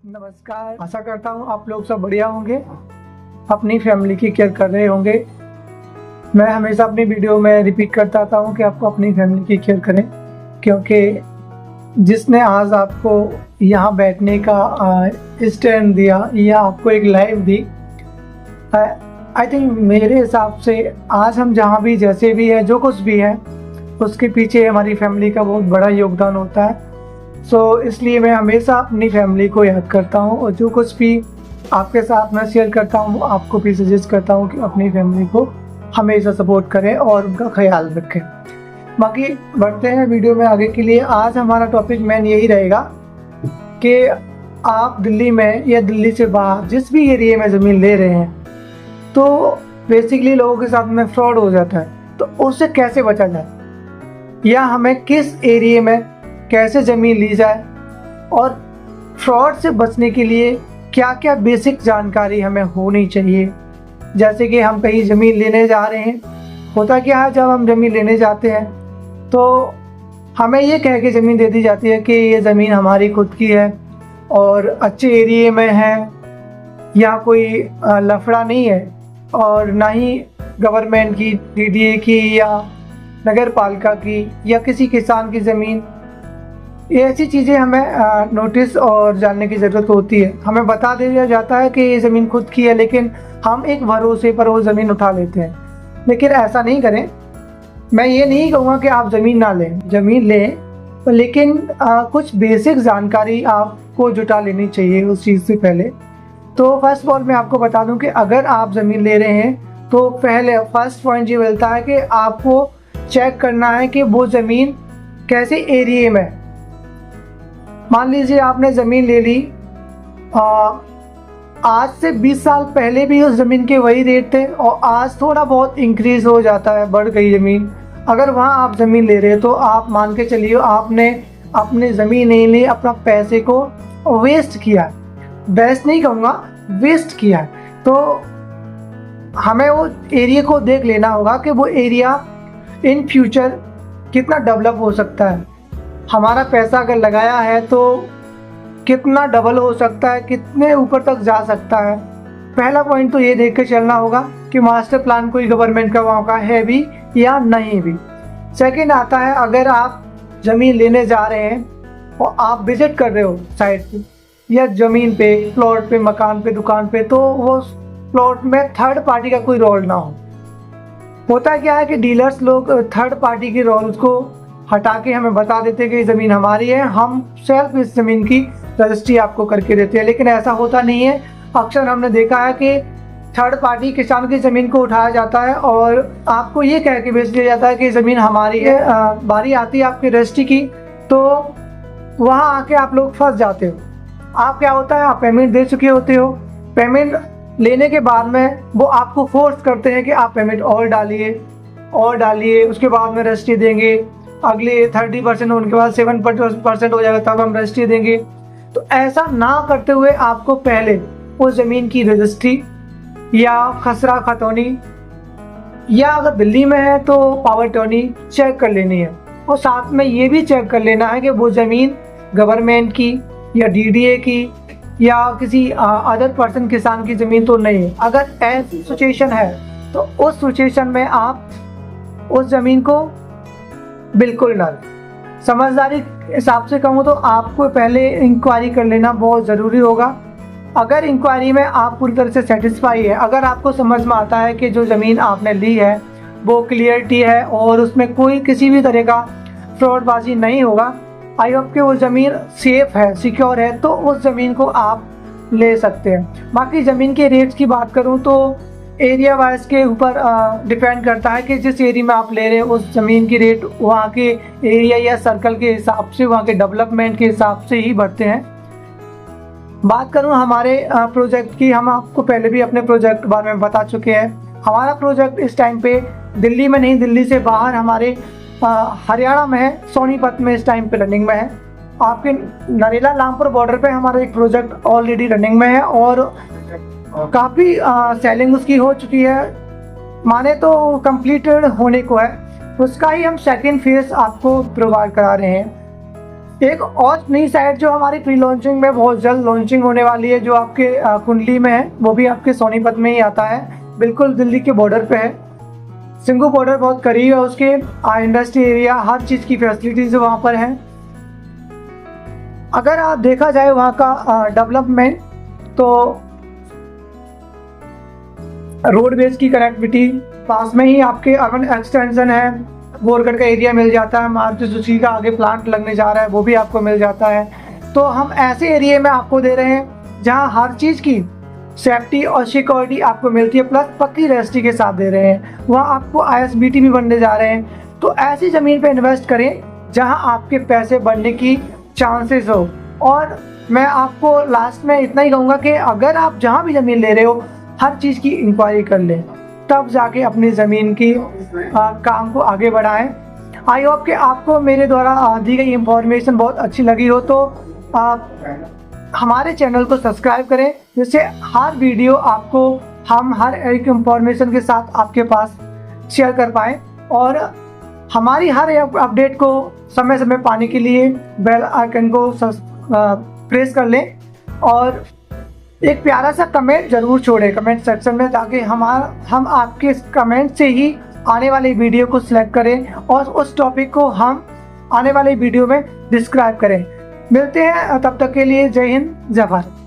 नमस्कार, आशा करता हूँ आप लोग सब बढ़िया होंगे, अपनी फैमिली की केयर कर रहे होंगे। मैं हमेशा अपनी वीडियो में रिपीट करता आता हूँ कि आपको अपनी फैमिली की केयर करें, क्योंकि जिसने आज आपको यहाँ बैठने का स्टैंड दिया या आपको एक लाइफ दी, आई थिंक मेरे हिसाब से आज हम जहाँ भी जैसे भी है जो कुछ भी है उसके पीछे हमारी फैमिली का बहुत बड़ा योगदान होता है। इसलिए मैं हमेशा अपनी फैमिली को याद करता हूँ और जो कुछ भी आपके साथ मैं शेयर करता हूँ आपको भी सजेस्ट करता हूँ कि अपनी फैमिली को हमेशा सपोर्ट करें और उनका ख्याल रखें। बाकी बढ़ते हैं वीडियो में आगे के लिए। आज हमारा टॉपिक मेन यही रहेगा कि आप दिल्ली में या दिल्ली से बाहर जिस भी एरिया में ज़मीन ले रहे हैं तो बेसिकली लोगों के साथ में फ्रॉड हो जाता है, तो उससे कैसे बचा जाए या हमें किस एरिया में कैसे ज़मीन ली जाए और फ्रॉड से बचने के लिए क्या क्या बेसिक जानकारी हमें होनी चाहिए। जैसे कि हम कहीं ज़मीन लेने जा रहे हैं, होता क्या है जब हम ज़मीन लेने जाते हैं तो हमें ये कह के ज़मीन दे दी जाती है कि ये ज़मीन हमारी खुद की है और अच्छे एरिया में है, यहाँ कोई लफड़ा नहीं है और ना ही गवर्नमेंट की, डीडीए की या नगर पालिका की या किसी किसान की ज़मीन। ये ऐसी चीज़ें हमें नोटिस और जानने की ज़रूरत होती है। हमें बता दिया जाता है कि ये ज़मीन खुद की है, लेकिन हम एक भरोसे पर वो ज़मीन उठा लेते हैं। लेकिन ऐसा नहीं करें। मैं ये नहीं कहूँगा कि आप ज़मीन ना लें, ज़मीन लें, लेकिन कुछ बेसिक जानकारी आपको जुटा लेनी चाहिए उस चीज़ से पहले। तो फर्स्ट ऑफ ऑल मैं आपको बता दूं कि अगर आप ज़मीन ले रहे हैं तो पहले फर्स्ट पॉइंट ये मिलता है कि आपको चेक करना है कि वो ज़मीन कैसे एरिया में। मान लीजिए आपने ज़मीन ले ली, आज से 20 साल पहले भी उस ज़मीन के वही रेट थे और आज थोड़ा बहुत इंक्रीज़ हो जाता है, बढ़ गई ज़मीन। अगर वहाँ आप ज़मीन ले रहे हैं तो आप मान के चलिए आपने अपनी ज़मीन नहीं ली, अपना पैसे को वेस्ट किया। बेस्ट नहीं कहूँगा, वेस्ट किया। तो हमें वो एरिया को देख लेना होगा कि वो एरिया इन फ्यूचर कितना डेवलप हो सकता है। हमारा पैसा अगर लगाया है तो कितना डबल हो सकता है, कितने ऊपर तक जा सकता है। पहला पॉइंट तो ये देख के चलना होगा कि मास्टर प्लान कोई गवर्नमेंट का वहाँ का है भी या नहीं भी। सेकंड आता है, अगर आप ज़मीन लेने जा रहे हैं और आप विजिट कर रहे हो साइट पे या ज़मीन पे, प्लॉट पे, मकान पे, दुकान पे, तो वो प्लॉट में थर्ड पार्टी का कोई रोल ना हो। होता क्या है कि डीलर्स लोग थर्ड पार्टी के रोल्स को हटा के हमें बता देते हैं कि ज़मीन हमारी है, हम सेल्फ इस ज़मीन की रजिस्ट्री आपको करके देते हैं, लेकिन ऐसा होता नहीं है। अक्सर हमने देखा है कि थर्ड पार्टी किसान की ज़मीन को उठाया जाता है और आपको ये कह के बेच दिया जाता है कि ज़मीन हमारी है। बारी आती है आपकी रजिस्ट्री की तो वहाँ आके आप लोग फंस जाते हो। आप क्या होता है, आप पेमेंट दे चुके होते हो, पेमेंट लेने के बाद में वो आपको फोर्स करते हैं कि आप पेमेंट और डालिए, उसके बाद में रजिस्ट्री देंगे। अगले 30% उनके बाद 7% हो जाएगा, तब हम रजिस्ट्री देंगे। तो ऐसा ना करते हुए आपको पहले उस ज़मीन की रजिस्ट्री या खसरा खतौनी या अगर दिल्ली में है तो पावर टर्नी चेक कर लेनी है। और साथ में ये भी चेक कर लेना है कि वो ज़मीन गवर्नमेंट की या डीडीए की या किसी अदर पर्सन किसान की ज़मीन तो नहीं है। अगर ऐसी सिचुएशन है तो उस सिचुएशन में आप उस ज़मीन को बिल्कुल ना लें। समझदारी के हिसाब से कहूँ तो आपको पहले इंक्वायरी कर लेना बहुत ज़रूरी होगा। अगर इंक्वायरी में आप पूरी तरह से सेटिस्फाई है, अगर आपको समझ में आता है कि जो ज़मीन आपने ली है वो क्लियरिटी है और उसमें कोई किसी भी तरह का फ्रॉडबाजी नहीं होगा, आई होप कि वो ज़मीन सेफ़ है, सिक्योर है, तो उस ज़मीन को आप ले सकते हैं। बाकी ज़मीन के रेट्स की बात करूं तो एरिया वाइज के ऊपर डिपेंड करता है कि जिस एरिया में आप ले रहे हैं उस ज़मीन की रेट वहाँ के एरिया या सर्कल के हिसाब से, वहाँ के डेवलपमेंट के हिसाब से ही बढ़ते हैं। बात करूं हमारे प्रोजेक्ट की, हम आपको पहले भी अपने प्रोजेक्ट के बारे में बता चुके हैं। हमारा प्रोजेक्ट इस टाइम पे दिल्ली में नहीं, दिल्ली से बाहर हमारे हरियाणा में है, सोनीपत में इस टाइम पे रनिंग में है। आपके नरेला रामपुर बॉर्डर पे हमारा एक प्रोजेक्ट ऑलरेडी रनिंग में है और काफ़ी सेलिंग उसकी हो चुकी है, माने तो कंप्लीटेड होने को है। उसका ही हम सेकंड फेज आपको प्रोवाइड करा रहे हैं। एक और नई साइट जो हमारी प्री लॉन्चिंग में बहुत जल्द लॉन्चिंग होने वाली है, जो आपके कुंडली में है, वो भी आपके सोनीपत में ही आता है, बिल्कुल दिल्ली के बॉर्डर पे है। सिंगू बॉर्डर बहुत करीब है उसके, इंडस्ट्री एरिया, हर चीज़ की फैसिलिटीज वहाँ पर है। अगर आप देखा जाए वहाँ का डेवलपमेंट, तो रोडवेज की कनेक्टिविटी, पास में ही आपके अर्बन एक्सटेंशन है, बोरगढ़ का एरिया मिल जाता है, मारुति सुजुकी का आगे प्लांट लगने जा रहा है, वो भी आपको मिल जाता है। तो हम ऐसे एरिया में आपको दे रहे हैं जहां हर चीज़ की सेफ्टी और सिक्योरिटी आपको मिलती है, प्लस पक्की रजिस्ट्री के साथ दे रहे हैं। वहाँ आपको ISBT भी बनने जा रहे हैं। तो ऐसी ज़मीन पे इन्वेस्ट करें जहां आपके पैसे बढ़ने की चांसेस हो। और मैं आपको लास्ट में इतना ही कहूँगा कि अगर आप जहाँ भी ज़मीन ले रहे हो, हर चीज़ की इंक्वायरी कर लें, तब जाके अपनी ज़मीन की काम को आगे बढ़ाएं। आई होप कि आपको मेरे द्वारा दी गई इंफॉर्मेशन बहुत अच्छी लगी हो, तो आप हमारे चैनल को सब्सक्राइब करें, जिससे हर वीडियो आपको हम हर एक इंफॉर्मेशन के साथ आपके पास शेयर कर पाएँ। और हमारी हर एक अपडेट को समय समय पाने के लिए बेल आइकन को प्रेस कर लें और एक प्यारा सा कमेंट ज़रूर छोड़ें कमेंट सेक्शन में, ताकि हम आपके कमेंट से ही आने वाली वीडियो को सिलेक्ट करें और उस टॉपिक को हम आने वाली वीडियो में डिस्क्राइब करें। मिलते हैं, तब तक के लिए जय हिंद, जय भारत।